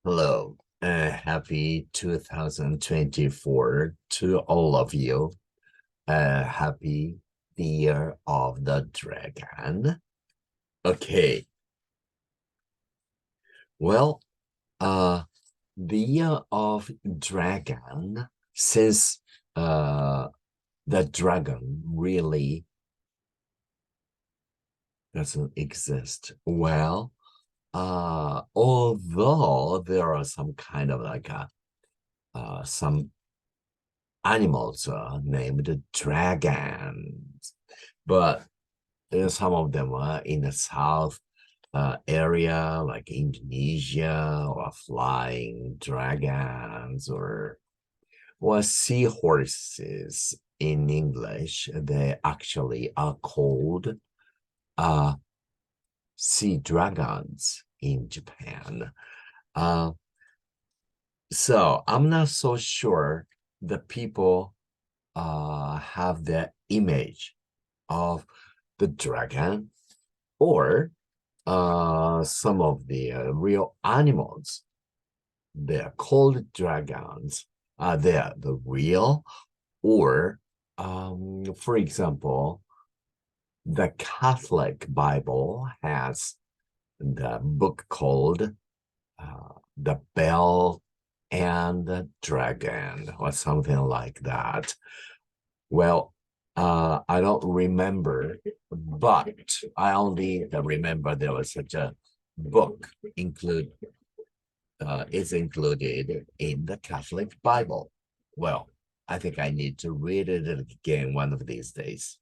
Hello, happy 2024 to all of you. Happy the Year of the Dragon. Okay. Well, the Year of Dragon, since the dragon really doesn't exist. Well, although there are some kind of like some animals named dragons, but some of them are in the south area, like Indonesia, or flying dragons, or seahorses in English. They actually are called sea dragons in Japan. So I'm not so sure the people have the image of the dragon or some of the real animals. They're called dragons. They're the real, or for example, the Catholic Bible has the book called The Bell and the Dragon, or something like that. Well, I don't remember, but I only remember there was such a book is included in the Catholic Bible. Well, I think I need to read it again one of these days.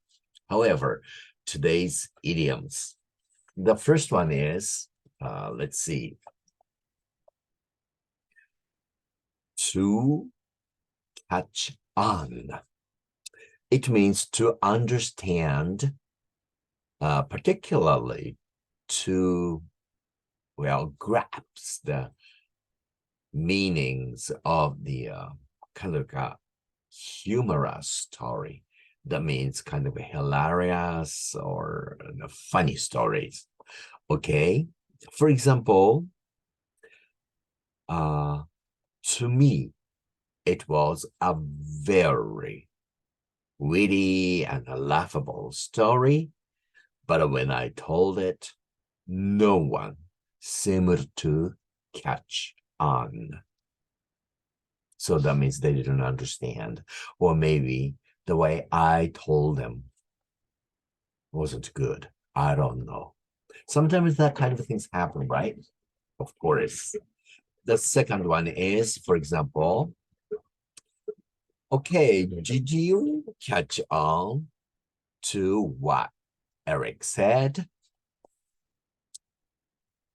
However, today's idioms. The first one is, let's see, to catch on. It means to understand, particularly to, grasp the meanings of the kind of humorous story. That means kind of hilarious or funny stories. Okay, for example, to me, it was a very witty and laughable story, but when I told it, no one seemed to catch on. So that means they didn't understand, or maybe the way I told them wasn't good. I don't know. Sometimes that kind of things happen, right? Of course. The second one is, for example, okay, did you catch on to what Eric said?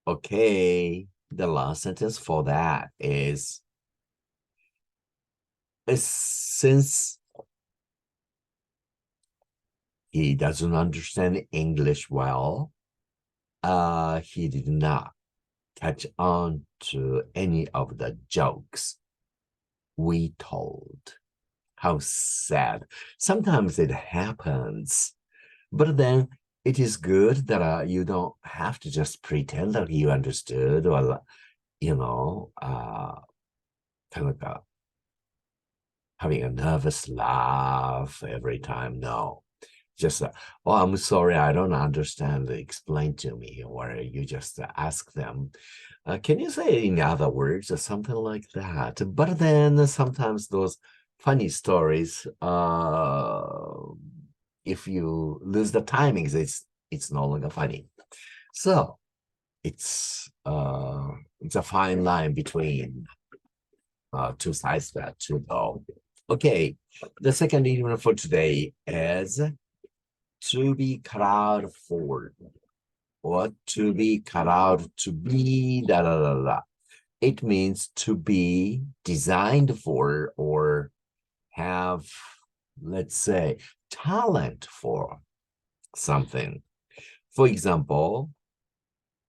Okay, the last sentence for that is since he doesn't understand English well, he did not catch on to any of the jokes we told. How sad. Sometimes it happens, but then it is good that you don't have to just pretend that you understood, or kind of having a nervous laugh every time. No, just oh, I'm sorry, I don't understand, explain to me, or you just ask them, can you say it in other words, or something like that. But then sometimes those funny stories, if you lose the timings, it's no longer funny. So it's a fine line between two sides that to go. Okay, the second idiom for today is to be cut out for, or to be cut out to be da da da da. It means to be designed for, or have, let's say, talent for something. For example,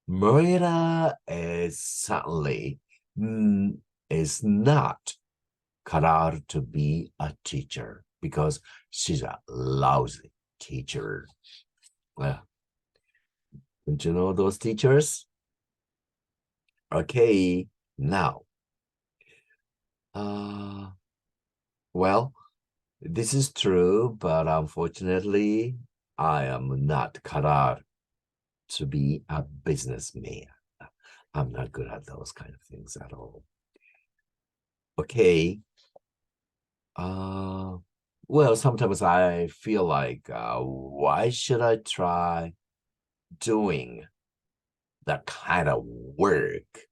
Maria is certainly is not cut out to be a teacher because she's a lousy teacher. Well, don't you know those teachers? Okay, Now, well, this is true, but unfortunately, I am not cut out to be a businessman. I'm not good at those kind of things at all. Okay. Well, sometimes I feel like, why should I try doing that kind of work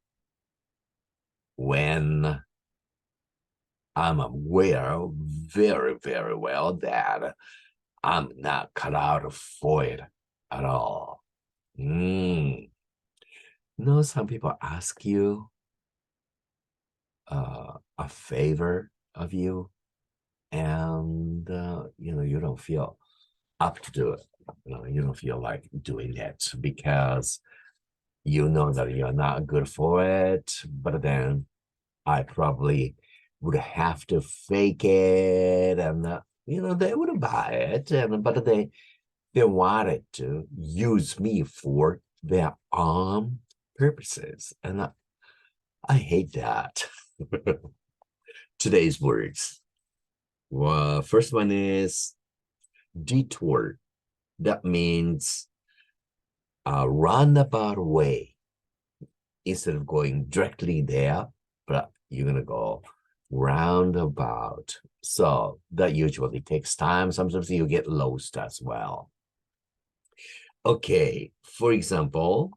when I'm aware very, very well that I'm not cut out for it at all. Some people ask you a favor of you, and you don't feel up to do it. You don't feel like doing it because you know that you're not good for it. But then I probably would have to fake it, and they would buy it, but they wanted to use me for their own purposes, and I hate that. Today's words. Well, first one is detour. That means a roundabout way. Instead of going directly there, but you're gonna go roundabout. So that usually takes time. Sometimes you get lost as well. Okay, for example,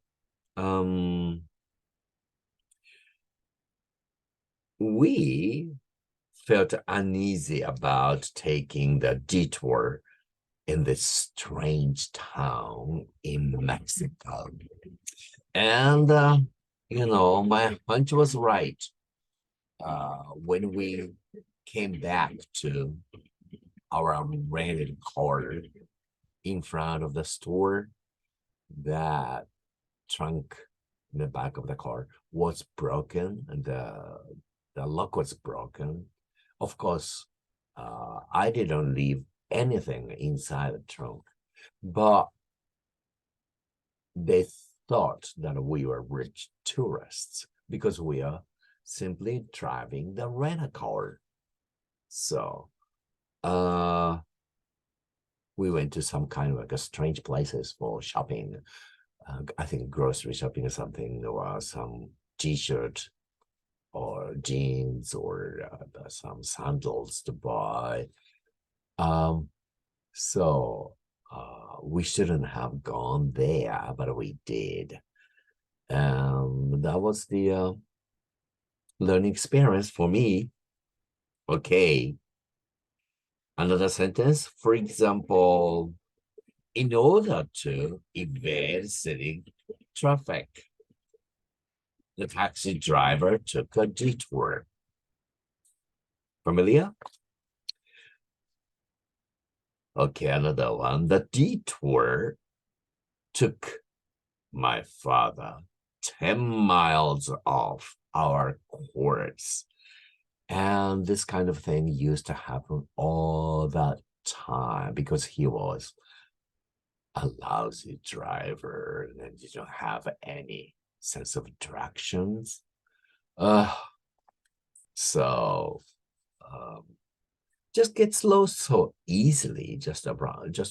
we felt uneasy about taking the detour in this strange town in Mexico. And, my hunch was right. When we came back to our rented car in front of the store, that trunk in the back of the car was broken, and the lock was broken. Of course, I didn't leave anything inside the trunk, but they thought that we were rich tourists because we are simply driving the rental car. So we went to some kind of like a strange places for shopping. I think grocery shopping or something. There was some t-shirt or jeans or some sandals to buy. So we shouldn't have gone there, but we did. That was the learning experience for me. Okay. Another sentence, for example, in order to evade city traffic, the taxi driver took a detour. Familiar? Okay, another one. The detour took my father 10 miles off our course. And this kind of thing used to happen all the time because he was a lousy driver and didn't have any sense of directions. So just gets lost so easily, just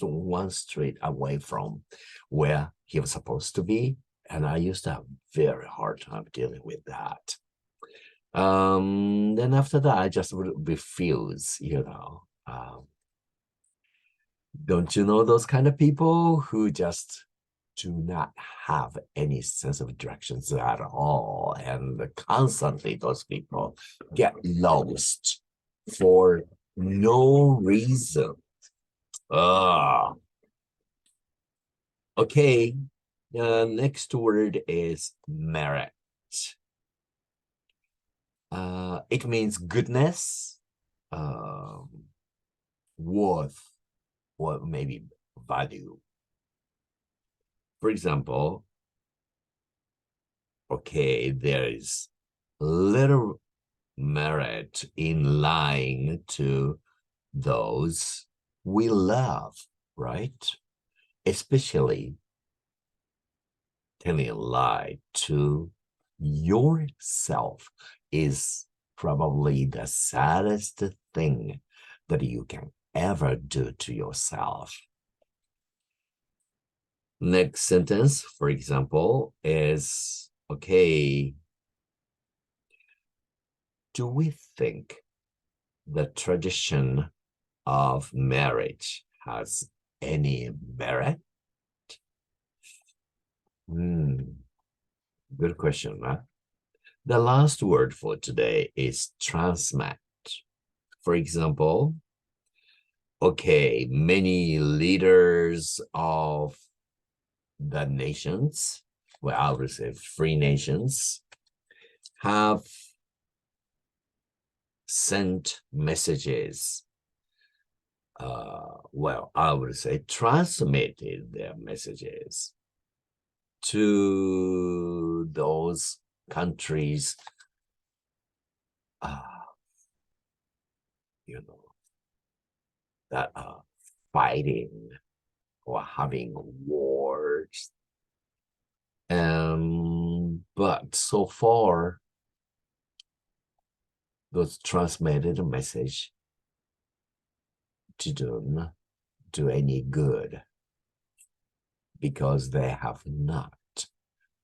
one street away from where he was supposed to be. And I used to have a very hard time dealing with that. Then after that, I just would refuse, don't you know those kind of people who just do not have any sense of directions at all, and constantly those people get lost for no reason. Okay, next word is merit. It means goodness, worth, or maybe value. For example, okay, there is little merit in lying to those we love, right? Especially telling a lie to yourself is probably the saddest thing that you can ever do to yourself. Next sentence, for example, is, okay, do we think the tradition of marriage has any merit? Good question, huh? The last word for today is transmit. For example, okay, many leaders of the nations, well, I would say free nations, have sent messages. Well, I would say transmitted their messages to those countries, that are fighting or having wars. But so far, those transmitted message didn't do any good because they have not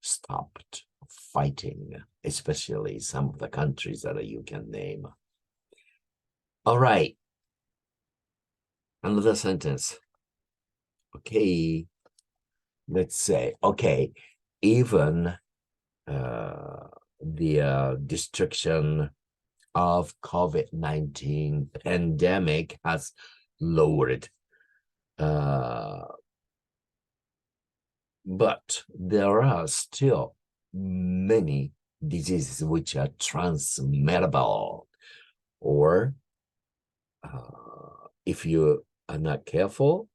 stopped fighting, especially some of the countries that you can name. All right. Another sentence. Okay. Let's say, okay, even the destruction of COVID-19 pandemic has lowered. But there are still many diseases which are transmittable, or if you are not careful,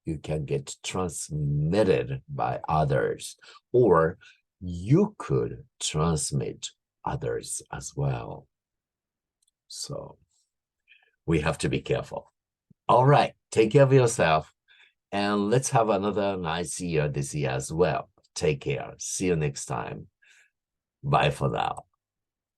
you can get transmitted by others, or you could transmit others as well. So we have to be careful. All right, take care of yourself, and let's have another nice year this year as well. Take care. See you next time. Bye for now.